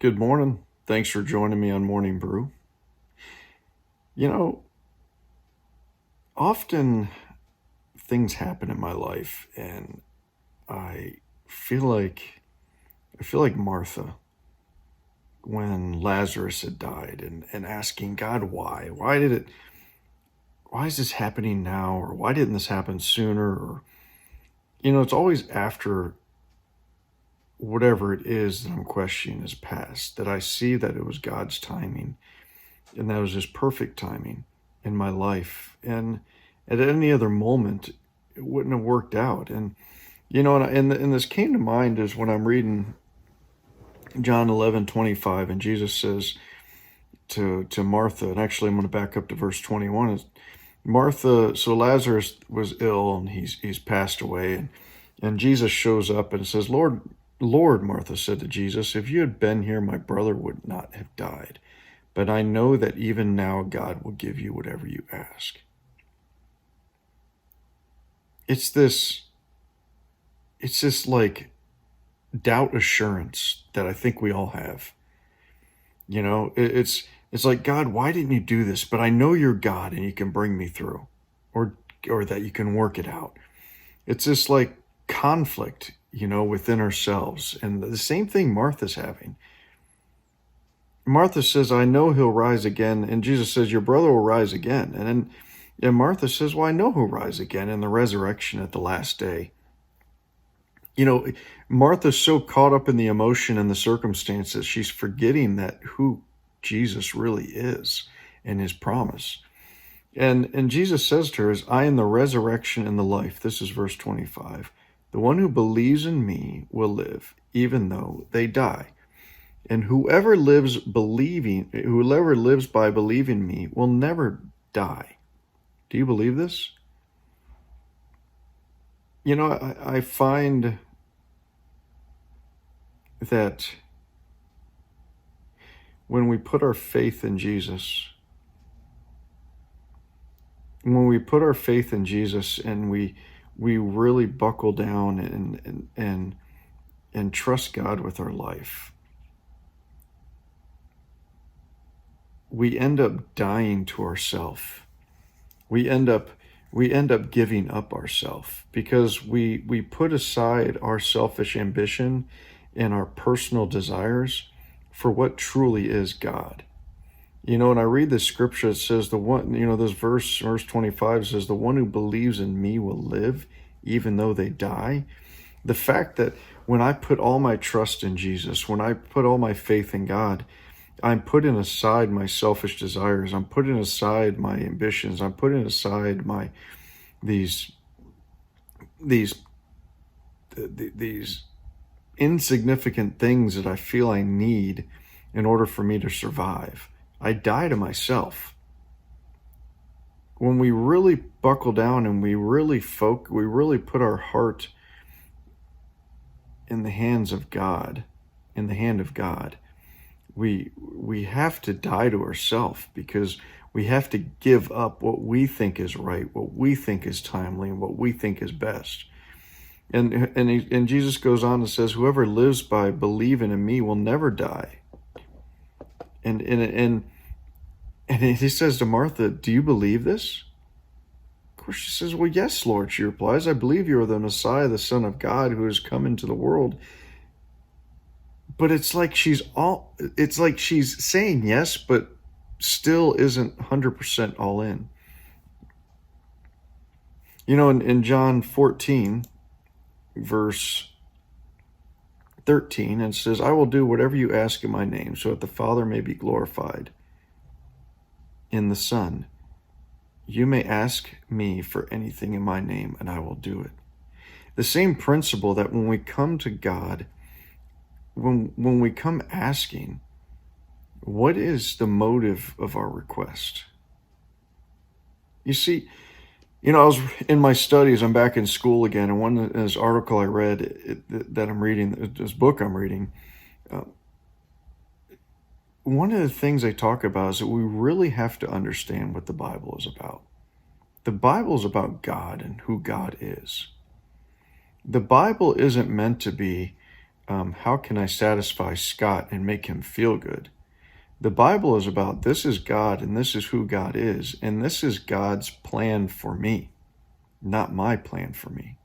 Good morning. Thanks for joining me on Morning Brew. You know, often things happen in my life and I feel like I feel like Martha when Lazarus had died and asking God why? Why is this happening now? Or why didn't this happen sooner? Or it's always after whatever it is that I'm questioning is past, that I see that it was God's timing and that was his perfect timing in my life. And at any other moment, it wouldn't have worked out. And this came to mind is when I'm reading John 11:25, and Jesus says to Martha, and actually I'm going to back up to verse 21. Is Martha, so Lazarus was ill and he's passed away, and Jesus shows up and says, Lord, Martha said to Jesus, if you had been here, my brother would not have died. But I know that even now God will give you whatever you ask. It's this like doubt assurance that I think we all have. It's like, God, why didn't you do this? But I know you're God and you can bring me through, or that you can work it out. It's this like conflict, within ourselves. And the same thing Martha's having. Martha says, I know he'll rise again. And Jesus says, your brother will rise again. And Martha says, well, I know he'll rise again in the resurrection at the last day. Martha's so caught up in the emotion and the circumstances, she's forgetting that who Jesus really is and his promise. And Jesus says to her, is I am the resurrection and the life. This is verse 25. The one who believes in me will live, even though they die. And whoever lives by believing me will never die. Do you believe this? I find that when we put our faith in Jesus, and we really buckle down and trust God with our life, we end up dying to ourselves. We end up giving up ourselves because we put aside our selfish ambition and our personal desires for what truly is God. And I read the scripture, it says this verse 25 says, the one who believes in me will live even though they die. The fact that when I put all my trust in Jesus, when I put all my faith in God, I'm putting aside my selfish desires. I'm putting aside my ambitions. I'm putting aside these insignificant things that I feel I need in order for me to survive. I die to myself. When we really buckle down and we really put our heart in the hands of God, in the hand of God, we have to die to ourselves because we have to give up what we think is right, what we think is timely, and what we think is best. And Jesus goes on and says, whoever lives by believing in me will never die. And he says to Martha, do you believe this? Of course, she says, well, yes, Lord, she replies, I believe you are the Messiah, the Son of God, who has come into the world. But it's like she's saying yes, but still isn't 100% all in. In John 14, verse 13, it says, I will do whatever you ask in my name, so that the Father may be glorified in the Son. You may ask me for anything in my name, and I will do it. The same principle that when we come to God, when we come asking, what is the motive of our request? You see, I was in my studies, I'm back in school again, and this article I read that I'm reading, this book I'm reading, one of the things they talk about is that we really have to understand what the Bible is about. The Bible is about God and who God is. The Bible isn't meant to be how can I satisfy Scott and make him feel good? The Bible is about this is God and this is who God is, and this is God's plan for me, not my plan for me.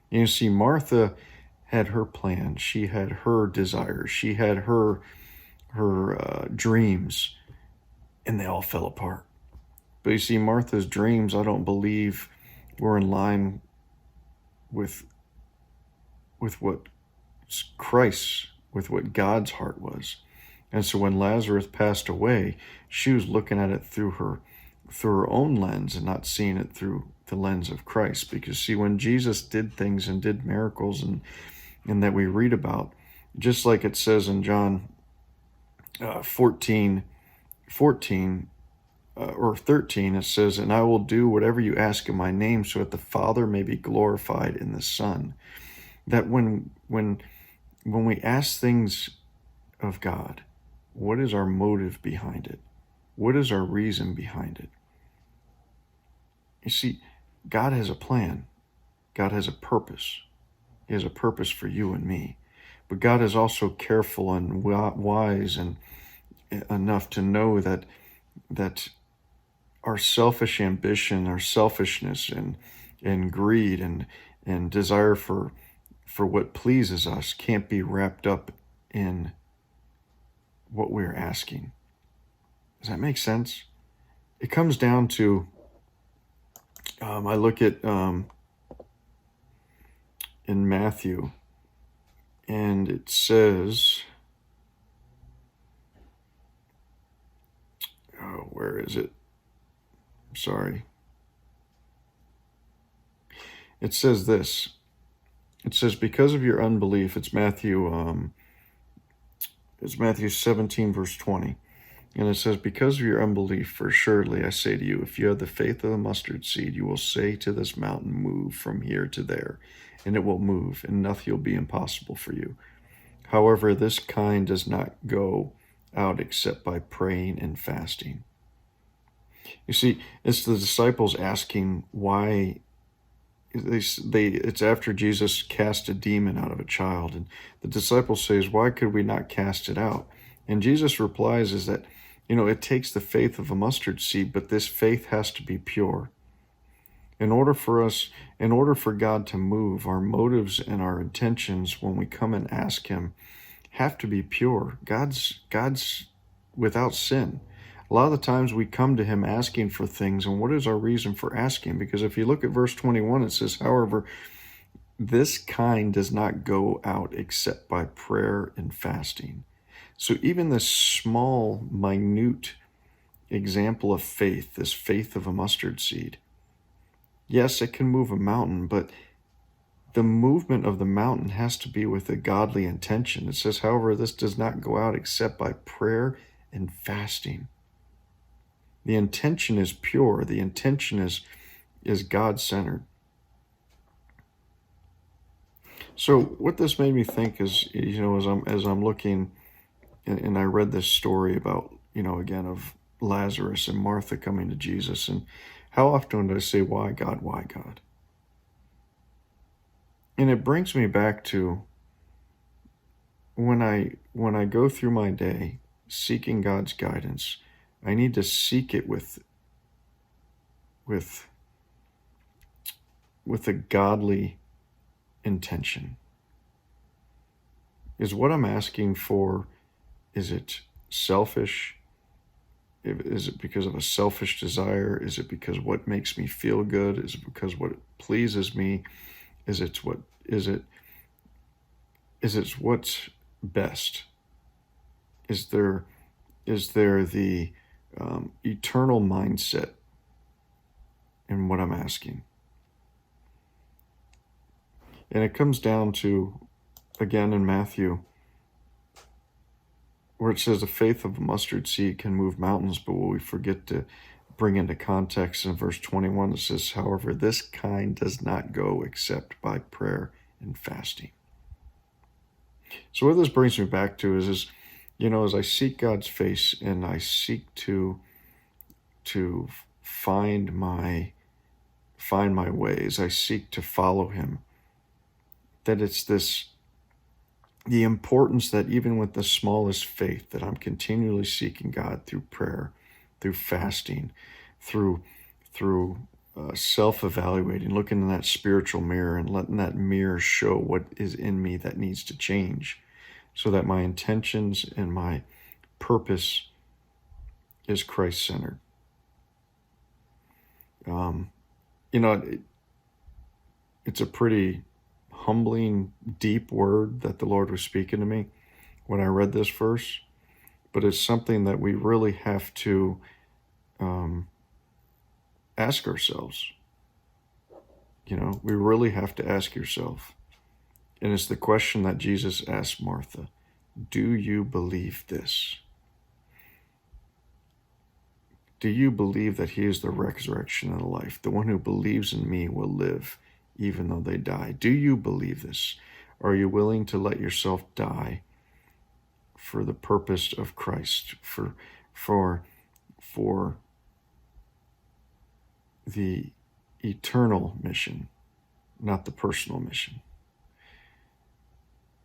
You see, Martha had her plan. She had her desires. She had her dreams, and they all fell apart. But you see, Martha's dreams, I don't believe, were in line with what with what God's heart was. And so when Lazarus passed away, she was looking at it through her own lens and not seeing it through the lens of Christ. Because see, when Jesus did things and did miracles and that we read about, just like it says in John 14 or 13, it says, and I will do whatever you ask in my name so that the Father may be glorified in the Son. That when we ask things of God, what is our motive behind it? What is our reason behind it? You see, God has a plan. God has a purpose. He has a purpose for you and me. But God is also careful and wise and enough to know that our selfish ambition, our selfishness and greed and desire for what pleases us can't be wrapped up in what we're asking. Does that make sense? It comes down to, I look at in Matthew, and it says, where is it? Sorry. It says this. It says, because of your unbelief, it's Matthew 17, verse 20. And it says, because of your unbelief, for surely I say to you, if you have the faith of a mustard seed, you will say to this mountain, move from here to there, and it will move, and nothing will be impossible for you. However, this kind does not go out except by praying and fasting. You see, it's the disciples asking why. It's after Jesus cast a demon out of a child, and the disciples says, why could we not cast it out? And Jesus replies is that, it takes the faith of a mustard seed, but this faith has to be pure. In order for God to move, our motives and our intentions when we come and ask him have to be pure. God's without sin. A lot of the times we come to him asking for things, and what is our reason for asking? Because if you look at verse 21, it says, however, this kind does not go out except by prayer and fasting. So even this small, minute example of faith, this faith of a mustard seed, yes, it can move a mountain, but the movement of the mountain has to be with a godly intention. It says, however, this does not go out except by prayer and fasting. The intention is pure. The intention is God-centered. So what this made me think is, as I'm looking, and I read this story about, again, of Lazarus and Martha coming to Jesus, and how often do I say, why God, why God? And it brings me back to when I go through my day seeking God's guidance, I need to seek it with a godly intention. Is what I'm asking for, is it selfish? Is it because of a selfish desire? Is it because what makes me feel good? Is it because what pleases me? Is it what's best? Is there the eternal mindset in what I'm asking? And it comes down to, again in Matthew, where it says the faith of a mustard seed can move mountains, but what we forget to bring into context in verse 21, it says, however, this kind does not go except by prayer and fasting. So what this brings me back to is as I seek God's face and I seek to find my ways, I seek to follow him, that it's this the importance that even with the smallest faith, that I'm continually seeking God through prayer, through fasting, through self-evaluating, looking in that spiritual mirror and letting that mirror show what is in me that needs to change, so that my intentions and my purpose is Christ-centered. It's a pretty humbling, deep word that the Lord was speaking to me when I read this verse, but it's something that we really have to ask ourselves. We really have to ask yourself. And it's the question that Jesus asked Martha. Do you believe this? Do you believe that he is the resurrection and the life? The one who believes in me will live even though they die. Do you believe this? Are you willing to let yourself die for the purpose of Christ, for the eternal mission, not the personal mission?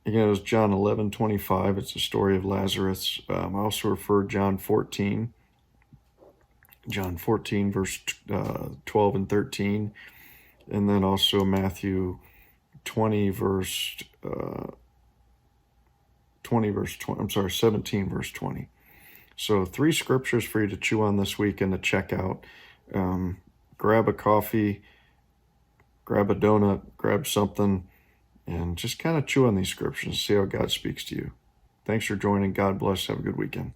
Again, it was John 11:25. It's the story of Lazarus. I also referred John 14, verse 12 and 13, and then also Matthew 17, verse 20. So 3 scriptures for you to chew on this week and to check out. Grab a coffee, grab a donut, grab something, and just kind of chew on these scriptures and see how God speaks to you. Thanks for joining. God bless. Have a good weekend.